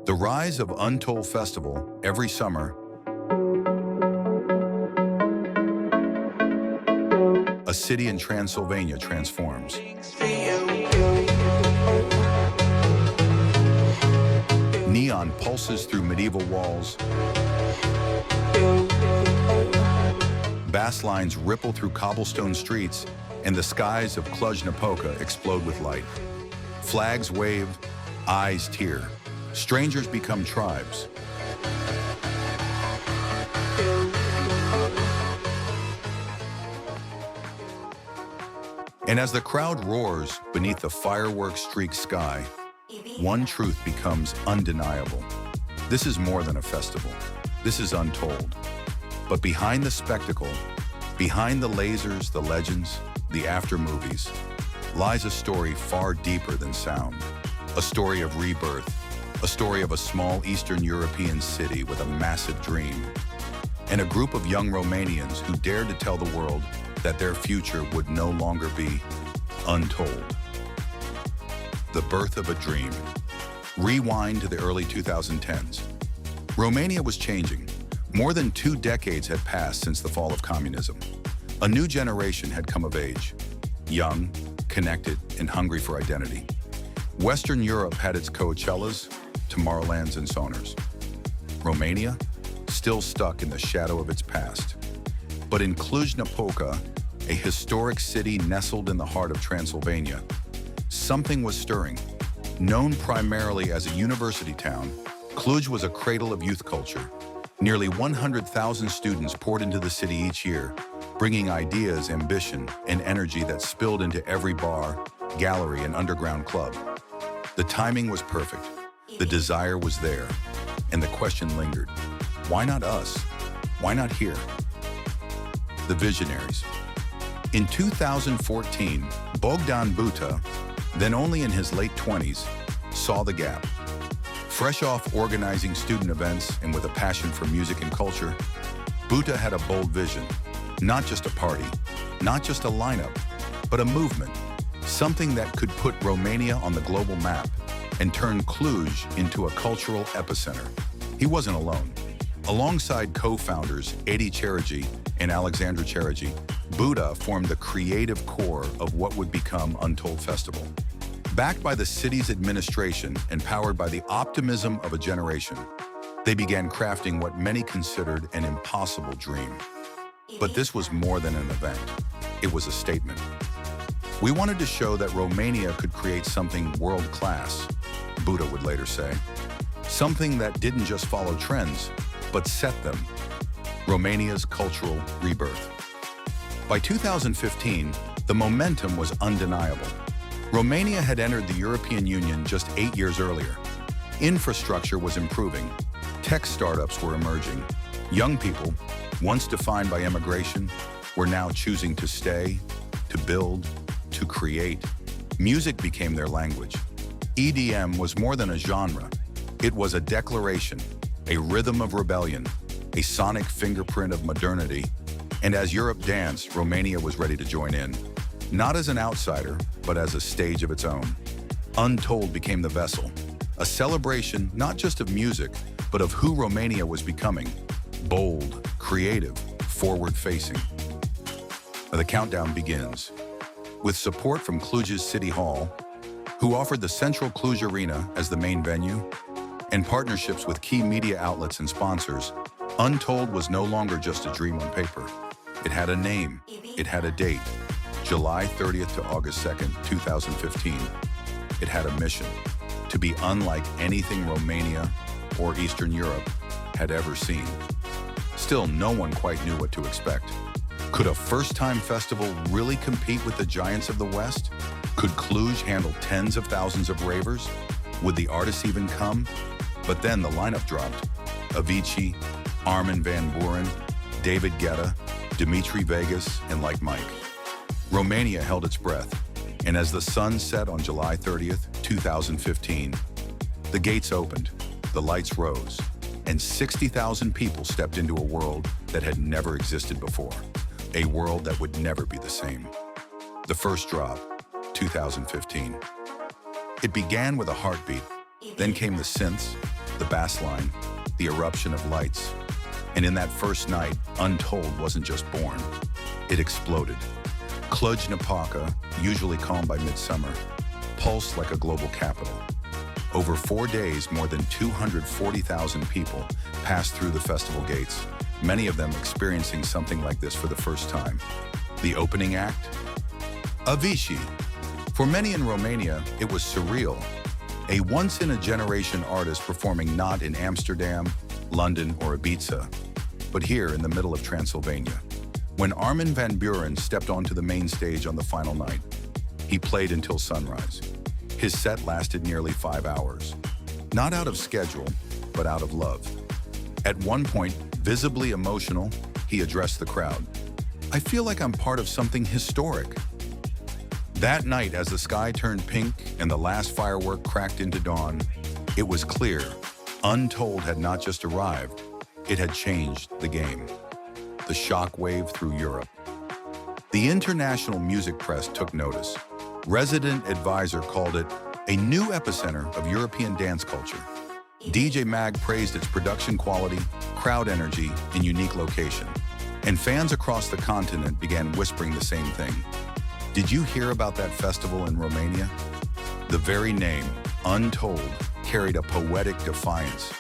The rise of Untold Festival every summer, a city in Transylvania transforms. Neon pulses through medieval walls. Bass lines ripple through cobblestone streets, and the skies of Cluj-Napoca explode with light. Flags wave, eyes tear. Strangers become tribes. And as the crowd roars beneath the fireworks-streaked sky, one truth becomes undeniable. This is more than a festival. This is untold. But behind the spectacle, behind the lasers, the legends, the after-movies, lies a story far deeper than sound. A story of rebirth, a story of a small Eastern European city with a massive dream, and a group of young Romanians who dared to tell the world that their future would no longer be untold. The birth of a dream. Rewind to the early 2010s. Romania was changing. More than 2 decades had passed since the fall of communism. A new generation had come of age, young, connected, and hungry for identity. Western Europe had its Coachellas, Tomorrowlands, and Sonars. Romania, still stuck in the shadow of its past. But in Cluj-Napoca, a historic city nestled in the heart of Transylvania, something was stirring. Known primarily as a university town, Cluj was a cradle of youth culture. Nearly 100,000 students poured into the city each year, bringing ideas, ambition, and energy that spilled into every bar, gallery, and underground club. The timing was perfect. The desire was there. And the question lingered. Why not us? Why not here? The visionaries. In 2014, Bogdan Buta, then only in his late 20s, saw the gap. Fresh off organizing student events and with a passion for music and culture, Buta had a bold vision. Not just a party, not just a lineup, but a movement. Something that could put Romania on the global map and turn Cluj into a cultural epicenter. He wasn't alone. Alongside co-founders Edi Cherigi and Alexandru Cherigi, Buta formed the creative core of what would become Untold Festival. Backed by the city's administration and powered by the optimism of a generation, they began crafting what many considered an impossible dream. But this was more than an event. It was a statement. We wanted to show that Romania could create something world-class, Buta would later say. Something that didn't just follow trends, but set them. Romania's cultural rebirth. By 2015, the momentum was undeniable. Romania had entered the European Union just 8 years earlier. Infrastructure was improving. Tech startups were emerging. Young people, once defined by immigration, were now choosing to stay, to build, to create. Music became their language. EDM was more than a genre. It was a declaration, a rhythm of rebellion, a sonic fingerprint of modernity. And as Europe danced, Romania was ready to join in. Not as an outsider, but as a stage of its own. Untold became the vessel, a celebration not just of music, but of who Romania was becoming. Bold, creative, forward-facing. The countdown begins. With support from Cluj's City Hall, who offered the central Cluj Arena as the main venue, and partnerships with key media outlets and sponsors, Untold was no longer just a dream on paper. It had a name. It had a date. July 30th to August 2nd, 2015. It had a mission. To be unlike anything Romania or Eastern Europe had ever seen. Still, no one quite knew what to expect. Could a first-time festival really compete with the giants of the West? Could Cluj handle tens of thousands of ravers? Would the artists even come? But then the lineup dropped. Avicii, Armin van Buuren, David Guetta, Dimitri Vegas, and Like Mike. Romania held its breath, and as the sun set on July 30th, 2015, the gates opened, the lights rose, and 60,000 people stepped into a world that had never existed before, a world that would never be the same. The first drop, 2015. It began with a heartbeat, then came the synths, the bass line, the eruption of lights. And in that first night, Untold wasn't just born, it exploded. Cluj-Napoca, usually calm by midsummer, pulsed like a global capital. Over 4 days, more than 240,000 people passed through the festival gates, many of them experiencing something like this for the first time. The opening act? Avicii. For many in Romania, it was surreal. A once-in-a-generation artist performing not in Amsterdam, London, or Ibiza, but here in the middle of Transylvania. When Armin van Buuren stepped onto the main stage on the final night, he played until sunrise. His set lasted nearly 5 hours. Not out of schedule, but out of love. At one point, visibly emotional, he addressed the crowd. "I feel like I'm part of something historic." That night, as the sky turned pink and the last firework cracked into dawn, it was clear Untold had not just arrived, it had changed the game. The shockwave through Europe. The international music press took notice. Resident Advisor called it a new epicenter of European dance culture. DJ Mag praised its production quality, crowd energy, and unique location. And fans across the continent began whispering the same thing. Did you hear about that festival in Romania? The very name, Untold, carried a poetic defiance.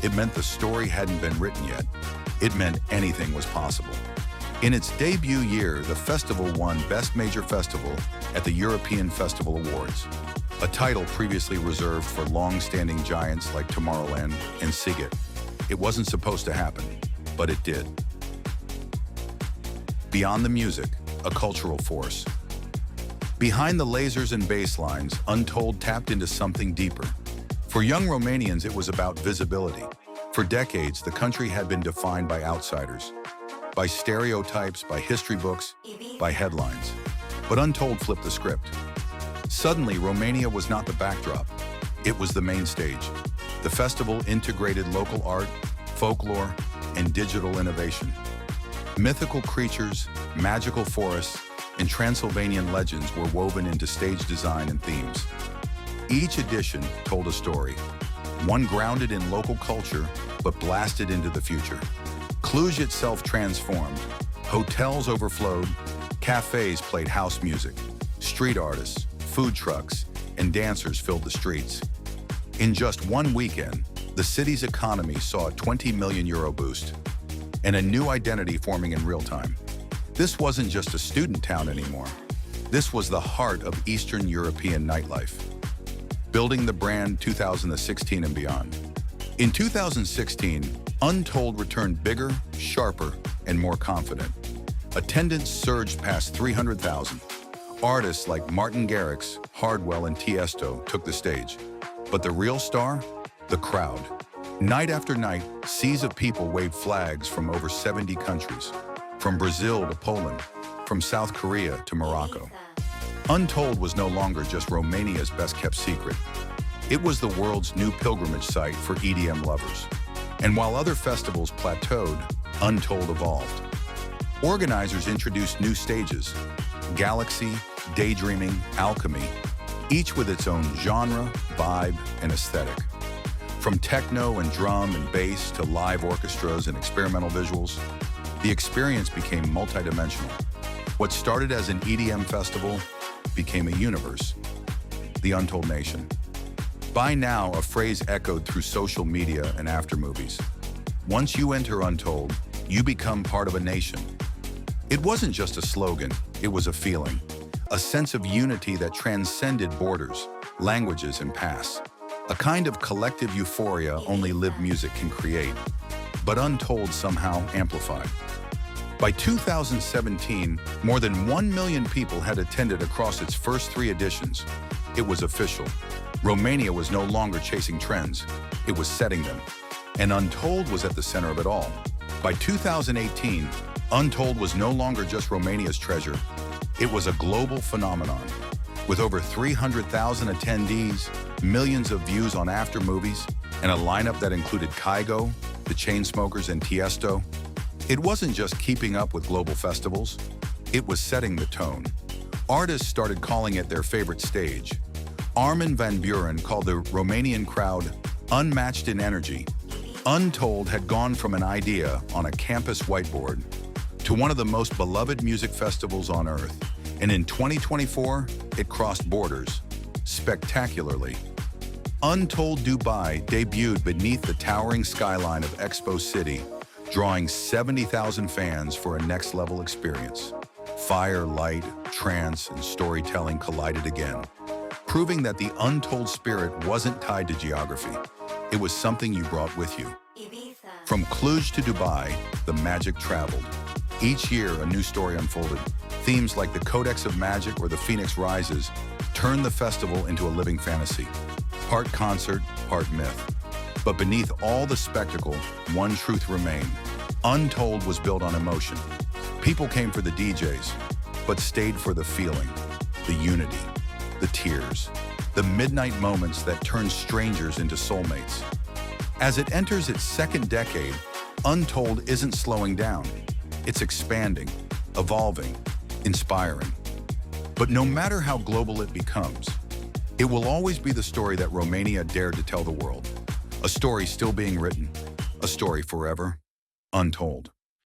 It meant the story hadn't been written yet. It meant anything was possible. In its debut year, the festival won Best Major Festival at the European Festival Awards, a title previously reserved for long-standing giants like Tomorrowland and Siget. It wasn't supposed to happen, but it did. Beyond the music, a cultural force. Behind the lasers and bass lines, Untold tapped into something deeper. For young Romanians, it was about visibility. For decades, the country had been defined by outsiders, by stereotypes, by history books, by headlines. But Untold flipped the script. Suddenly, Romania was not the backdrop. It was the main stage. The festival integrated local art, folklore, and digital innovation. Mythical creatures, magical forests, and Transylvanian legends were woven into stage design and themes. Each edition told a story, one grounded in local culture, but blasted into the future. Cluj itself transformed. Hotels overflowed, cafes played house music, street artists, food trucks, and dancers filled the streets. In just one weekend, the city's economy saw a €20 million boost, and a new identity forming in real time. This wasn't just a student town anymore. This was the heart of Eastern European nightlife. Building the brand 2016 and beyond. In 2016, Untold returned bigger, sharper, and more confident. Attendance surged past 300,000. Artists like Martin Garrix, Hardwell, and Tiesto took the stage. But the real star? The crowd. Night after night, seas of people waved flags from over 70 countries. From Brazil to Poland, from South Korea to Morocco. Untold was no longer just Romania's best-kept secret. It was the world's new pilgrimage site for EDM lovers. And while other festivals plateaued, Untold evolved. Organizers introduced new stages, Galaxy, Daydreaming, Alchemy, each with its own genre, vibe, and aesthetic. From techno and drum and bass to live orchestras and experimental visuals, the experience became multidimensional. What started as an EDM festival became a universe, the Untold Nation. By now, a phrase echoed through social media and after movies. Once you enter Untold, you become part of a nation. It wasn't just a slogan, it was a feeling, a sense of unity that transcended borders, languages, and past. A kind of collective euphoria only live music can create, but Untold somehow amplified. By 2017, more than 1 million people had attended across its first 3 editions. It was official. Romania was no longer chasing trends, it was setting them. And Untold was at the center of it all. By 2018, Untold was no longer just Romania's treasure, it was a global phenomenon. With over 300,000 attendees, millions of views on after movies, and a lineup that included Kygo, the Chainsmokers, and Tiesto, it wasn't just keeping up with global festivals, it was setting the tone. Artists started calling it their favorite stage. Armin van Buuren called the Romanian crowd Unmatched in energy, Untold had gone from an idea on a campus whiteboard to one of the most beloved music festivals on Earth. And in 2024, it crossed borders, spectacularly. Untold Dubai debuted beneath the towering skyline of Expo City, drawing 70,000 fans for a next-level experience. Fire, light, trance, and storytelling collided again, proving that the Untold spirit wasn't tied to geography. It was something you brought with you. From Cluj to Dubai, the magic traveled. Each year, a new story unfolded. Themes like the Codex of Magic or the Phoenix Rises turned the festival into a living fantasy. Part concert, part myth. But beneath all the spectacle, one truth remained. Untold was built on emotion. People came for the DJs, but stayed for the feeling, the unity, the tears, the midnight moments that turn strangers into soulmates. As it enters its second decade, Untold isn't slowing down. It's expanding, evolving, inspiring. But no matter how global it becomes, it will always be the story that Romania dared to tell the world. A story still being written, a story forever untold.